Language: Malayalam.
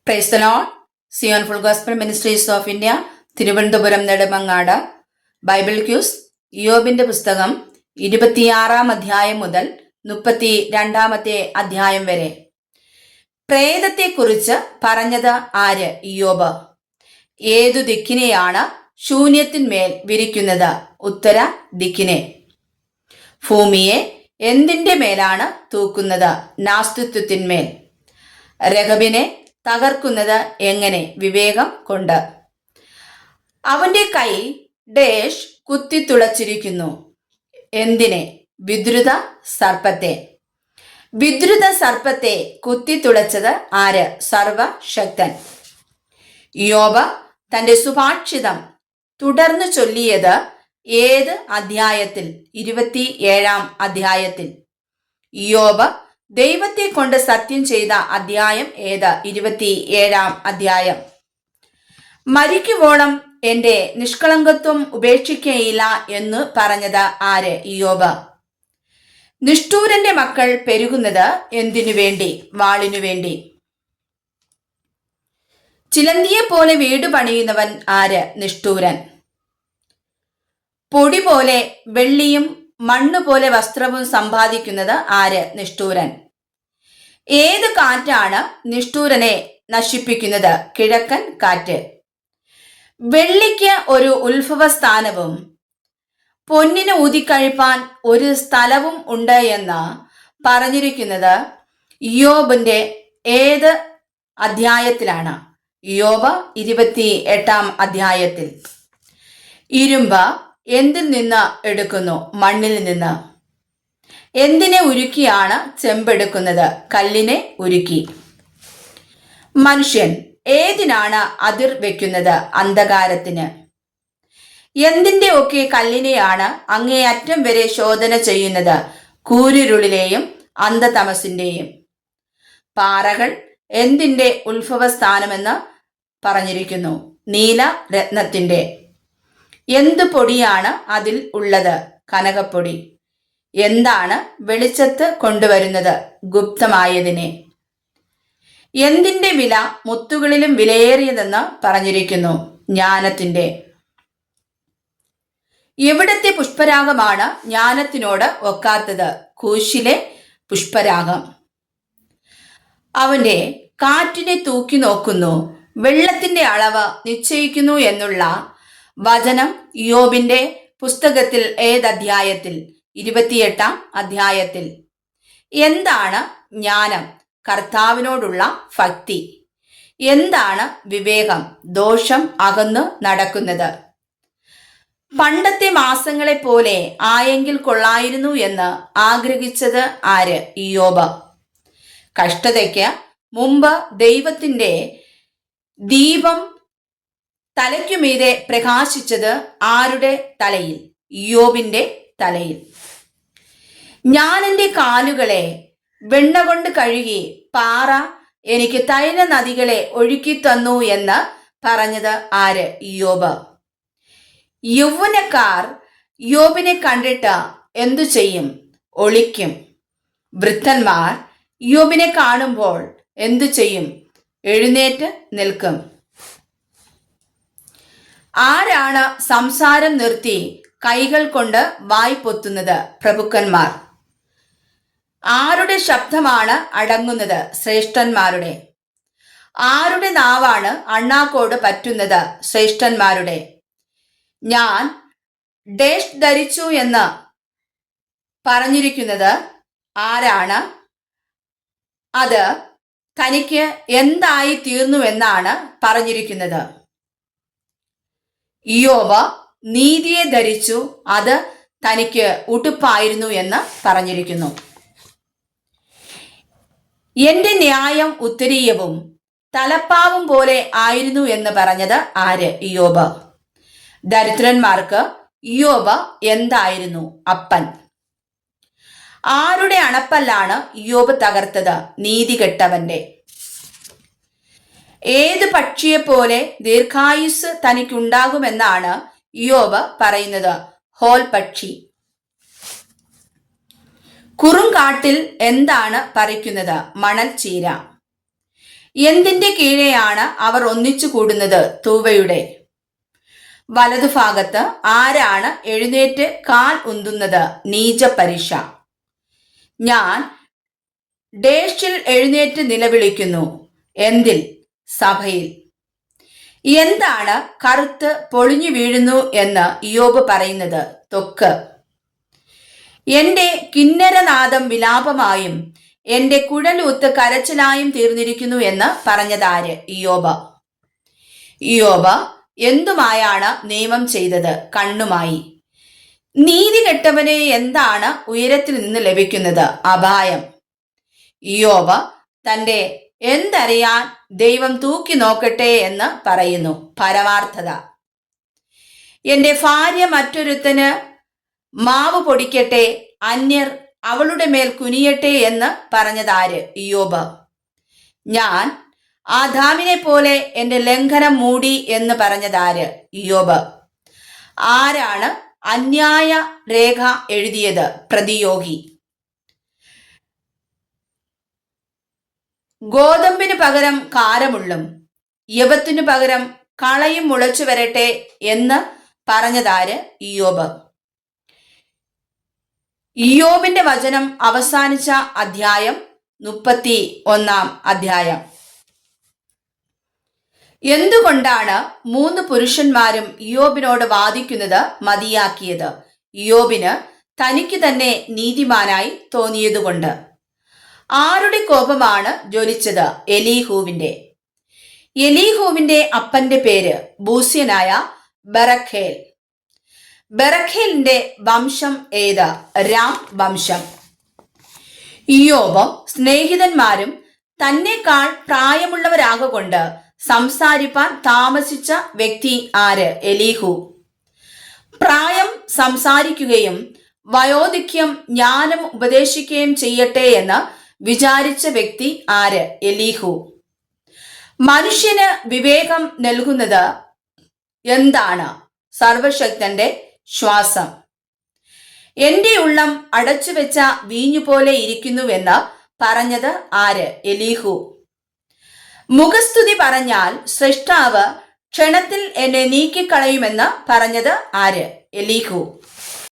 Price the lord. Zion full gospel ministries of India, Thiruvananthapuram Nedumangad. Bible quiz. ഇയ്യോബിന്റെ പുസ്തകം 26 അധ്യായം മുതൽ 32 അധ്യായം വരെ. പ്രേതത്തെക്കുറിച്ച് പറഞ്ഞത് ആര്? ഇയ്യോബ്. ഏതു ദിക്കിനെയാണ് ശൂന്യത്തിന്മേൽ വിരിക്കുന്നത്? ഉത്തര ദിക്കിനെ. ഭൂമിയെ എന്തിന്റെ മേലാണ് തൂക്കുന്നത്? നാസ്തിത്വത്തിന്മേൽ. രഹബിനെ തകർക്കുന്നത് എങ്ങനെ? വിവേകം കൊണ്ട്. അവന്റെ കൈ ഡേഷ് കുത്തിത്തുളച്ചിരിക്കുന്നു. എന്തിനെ? വിദ്രുത സർപ്പത്തെ. വിദ്രുത സർപ്പത്തെ കുത്തിത്തുളച്ചത് ആര്? സർവശക്തൻ. ഇയ്യോബ് തന്റെ സുഭാഷിതം തുടർന്ന് ചൊല്ലിയത് ഏത് അധ്യായത്തിൽ? 27 അധ്യായത്തിൽ. ഇയ്യോബ് ദൈവത്തെ കൊണ്ട് സത്യം ചെയ്ത അധ്യായം ഏത്? 27 അധ്യായം. മരിക്കുവോളം എന്റെ നിഷ്കളങ്കത്വം ഉപേക്ഷിക്കയില്ല എന്ന് പറഞ്ഞത് ആര്? ഇയ്യോബ്. നിഷ്ഠൂരന്റെ മക്കൾ പെരുകുന്നത് എന്തിനു വേണ്ടി? വാളിനു വേണ്ടി. ചിലന്തിയെ പോലെ വീട് പണിയുന്നവൻ ആര്? നിഷ്ഠൂരൻ. പൊടി പോലെ വെള്ളിയും മണ്ണുപോലെ വസ്ത്രവും സമ്പാദിക്കുന്നത് ആര്? നിഷ്ഠൂരൻ. ഏത് കാറ്റാണ് നിഷ്ഠൂരനെ നശിപ്പിക്കുന്നത്? കിഴക്കൻ കാറ്റ്. വെള്ളിക്ക് ഒരു ഉത്ഭവസ്ഥാനവും പൊന്നിന് ഊതിക്കഴിപ്പാൻ ഒരു സ്ഥലവും ഉണ്ട് എന്ന് പറഞ്ഞിരിക്കുന്നത് ഇയ്യോബിന്റെ ഏത് അധ്യായത്തിലാണ്? ഇയ്യോബ് 28 അധ്യായത്തിൽ. ഇരുമ്പ് എന്തിൽ നിന്ന് എടുക്കുന്നു? മണ്ണിൽ നിന്ന്. എന്തിനെ ഉരുക്കിയാണ് ചെമ്പെടുക്കുന്നത്? കല്ലിനെ ഉരുക്കി. മനുഷ്യൻ ഏതിനാണ് അതിർ വെക്കുന്നത്? അന്ധകാരത്തിന്. എന്തിന്റെ ഒക്കെ കല്ലിനെയാണ് അങ്ങേയറ്റം വരെ ശോധന ചെയ്യുന്നത്? കൂരിരുളിലെയും അന്ധതമസിന്റെയും. പാറകൾ എന്തിന്റെ ഉത്ഭവസ്ഥാനമെന്ന് പറഞ്ഞിരിക്കുന്നു? നീല രത്നത്തിന്റെ. എന്ത് പൊടിയാണ് അതിൽ ഉള്ളത്? കനകപ്പൊടി. എന്താണ് വെളിച്ചത്ത് കൊണ്ടുവരുന്നത്? ഗുപ്തമായതിനെ. എന്തിന്റെ വില മുത്തുകളിലും വിലയേറിയതെന്ന് പറഞ്ഞിരിക്കുന്നു? ജ്ഞാനത്തിന്റെ. എവിടത്തെ പുഷ്പരാഗമാണ് ജ്ഞാനത്തിനോട് ഒക്കാത്തത്? കൂശിലെ പുഷ്പരാഗം. അവന്റെ കാറ്റിനെ തൂക്കി നോക്കുന്നു, വെള്ളത്തിന്റെ അളവ് നിശ്ചയിക്കുന്നു എന്നുള്ള വചനം ഇയ്യോബിന്റെ പുസ്തകത്തിൽ ഏതധ്യായത്തിൽ? 28 അധ്യായത്തിൽ. എന്താണ് ജ്ഞാനം? കർത്താവിനോടുള്ള ഭക്തി. എന്താണ് വിവേകം? ദോഷം അകന്നു നടക്കുന്നത്. പണ്ടത്തെ മാസങ്ങളെ പോലെ ആയെങ്കിൽ കൊള്ളായിരുന്നു എന്ന് ആഗ്രഹിച്ചത് ആര്? ഇയ്യോബ്. കഷ്ടതയ്ക്ക് മുമ്പ് ദൈവത്തിന്റെ ദീപം തലയ്ക്കുമീതെ പ്രകാശിച്ചത് ആരുടെ തലയിൽ? ഇയ്യോബിന്റെ തലയിൽ. ഞാൻ എൻ്റെ കാലുകളെ വെണ്ണ കൊണ്ട് കഴുകി പാറ എനിക്ക് തൈല നദികളെ ഒഴുക്കി തന്നു എന്ന് പറഞ്ഞത് ആര്? ഇയ്യോബ്. യൗവനക്കാർ ഇയ്യോബിനെ കണ്ടിട്ട് എന്തു ചെയ്യും? ഒളിക്കും. വൃദ്ധന്മാർ ഇയ്യോബിനെ കാണുമ്പോൾ എന്തു ചെയ്യും? എഴുന്നേറ്റ് നിൽക്കും. ആരാണ് സംസാരം നിർത്തി കൈകൾ കൊണ്ട് വായ് പൊത്തുന്നത്? പ്രഭുക്കന്മാർ. ആരുടെ ശബ്ദമാണ് അടങ്ങുന്നത്? ശ്രേഷ്ഠന്മാരുടെ. ആരുടെ നാവാണ് അണ്ണാക്കോട് പറ്റുന്നത്? ശ്രേഷ്ഠന്മാരുടെ. ഞാൻ ഡേഷ് ധരിച്ചു എന്ന് പറഞ്ഞിരിക്കുന്നത് ആരാണ്? അത് തനിക്ക് എന്തായി തീർന്നുവെന്നാണ് പറഞ്ഞിരിക്കുന്നത്. ഇയ്യോബ് നീതിയെ ധരിച്ചു, അത് തനിക്ക് ഉടുപ്പായിരുന്നു എന്ന് പറഞ്ഞിരിക്കുന്നു. എന്റെ ന്യായം ഉത്തരീയവും തലപ്പാവും പോലെ ആയിരുന്നു എന്ന് പറഞ്ഞത് ആര്? ഇയ്യോബ്. ദരിദ്രന്മാർക്ക് ഇയ്യോബ് എന്തായിരുന്നു? അപ്പൻ. ആരുടെ അണപ്പല്ലാണ് ഇയ്യോബ് തകർത്തത്? നീതികെട്ടവന്റെ. ഏത് പക്ഷിയെപ്പോലെ ദീർഘായുസ് തനിക്കുണ്ടാകുമെന്നാണ് ഇയ്യോബ് പറയുന്നത്? ഹോൽ പക്ഷി. കുറുങ്കാട്ടിൽ എന്താണ് പറിക്കുന്നത്? മണൽ ചീര. എന്തിന്റെ കീഴെയാണ് അവർ ഒന്നിച്ചു കൂടുന്നത്? തൂവയുടെ. വലതുഭാഗത്ത് ആരാണ് എഴുന്നേറ്റ് കാൽ ഉന്തുന്നത്? നീചപരീക്ഷ. ഞാൻ ഡേഷിൽ എഴുന്നേറ്റ് നിലവിളിക്കുന്നു. എന്തിൽ? സഭയിൽ. എന്താണ് കറുത്ത് പൊളിഞ്ഞു വീഴുന്നു എന്ന് ഇയ്യോബ് പറയുന്നത്? ത്വക്ക്. എന്റെ കിന്നരനാദം വിലാപമായും എന്റെ കുഴലൂത്ത് കരച്ചിലായും തീർന്നിരിക്കുന്നു എന്ന് പറഞ്ഞതാര്? ഇയ്യോബ്. ഇയ്യോബ് എന്തുമായാണ് നിയമം ചെയ്തത്? കണ്ണുമായി. നീതി കെട്ടവനെ എന്താണ് ഉയരത്തിൽ നിന്ന് ലഭിക്കുന്നത്? അപായം. ഇയ്യോബ് തന്റെ എന്തറിയാൻ ദൈവം തൂക്കി നോക്കട്ടെ എന്ന് പറയുന്നു. പരമാർത്ഥത. എന്റെ ഭാര്യ മറ്റൊരുത്തന് മാവ് പൊടിക്കട്ടെ, അന്യർ അവളുടെ മേൽ കുനിയട്ടെ എന്ന് പറഞ്ഞതാര്? ഇയ്യോബ്. ഞാൻ ആദാമിനെ പോലെ എന്റെ ലംഘനം മൂടി എന്ന് പറഞ്ഞതാര്? ഇയ്യോബ്. ആരാണ് അന്യായ രേഖ എഴുതിയത്? പ്രതിയോഗി. ഗോതമ്പിന് പകരം കാരമുള്ളും യവത്തിനു പകരം കളയും മുളച്ചു വരട്ടെ എന്ന് പറഞ്ഞതാര്? ഇയ്യോബ്. ഇയ്യോബിന്റെ വചനം അവസാനിച്ച അധ്യായം 31 അധ്യായം. എന്തുകൊണ്ടാണ് 3 പുരുഷന്മാരും ഇയ്യോബിനോട് വാദിക്കുന്നത് മതിയാക്കിയത്? ഇയ്യോബിന് തനിക്ക് തന്നെ നീതിമാനായി തോന്നിയതുകൊണ്ട്. ആരുടെ കോപമാണ് ജ്വലിച്ചത്? എലീഹൂവിന്റെ. എലീഹൂവിന്റെ അപ്പന്റെ പേര് ബൂസ്യനായ ബറഖേൽ. ബറഖേലിന്റെ വംശം ഏത്? രാം വംശം. ഇയ്യോബും സ്നേഹിതന്മാരും തന്നെക്കാൾ പ്രായമുള്ളവരാകൊണ്ട് സംസാരിപ്പാൻ താമസിച്ച വ്യക്തി ആര്? എലീഹു. പ്രായം സംസാരിക്കുകയും വയോധിക്യം ജ്ഞാനം ഉപദേശിക്കുകയും ചെയ്യട്ടെ എന്ന് വിചാരിച്ച വ്യക്തി ആര്? എലീഹു. മനുഷ്യന് വിവേകം നൽകുന്നത് എന്താണ്? സർവശക്തന്റെ ശ്വാസം. എന്റെ ഉള്ളം അടച്ചുവെച്ച വീഞ്ഞുപോലെ ഇരിക്കുന്നുവെന്ന് പറഞ്ഞത് ആര്? എലീഹു. മുഖസ്തുതി പറഞ്ഞാൽ സൃഷ്ടാവ് ക്ഷണത്തിൽ എന്നെ നീക്കിക്കളയുമെന്ന് പറഞ്ഞത് ആര്? എലീഹു.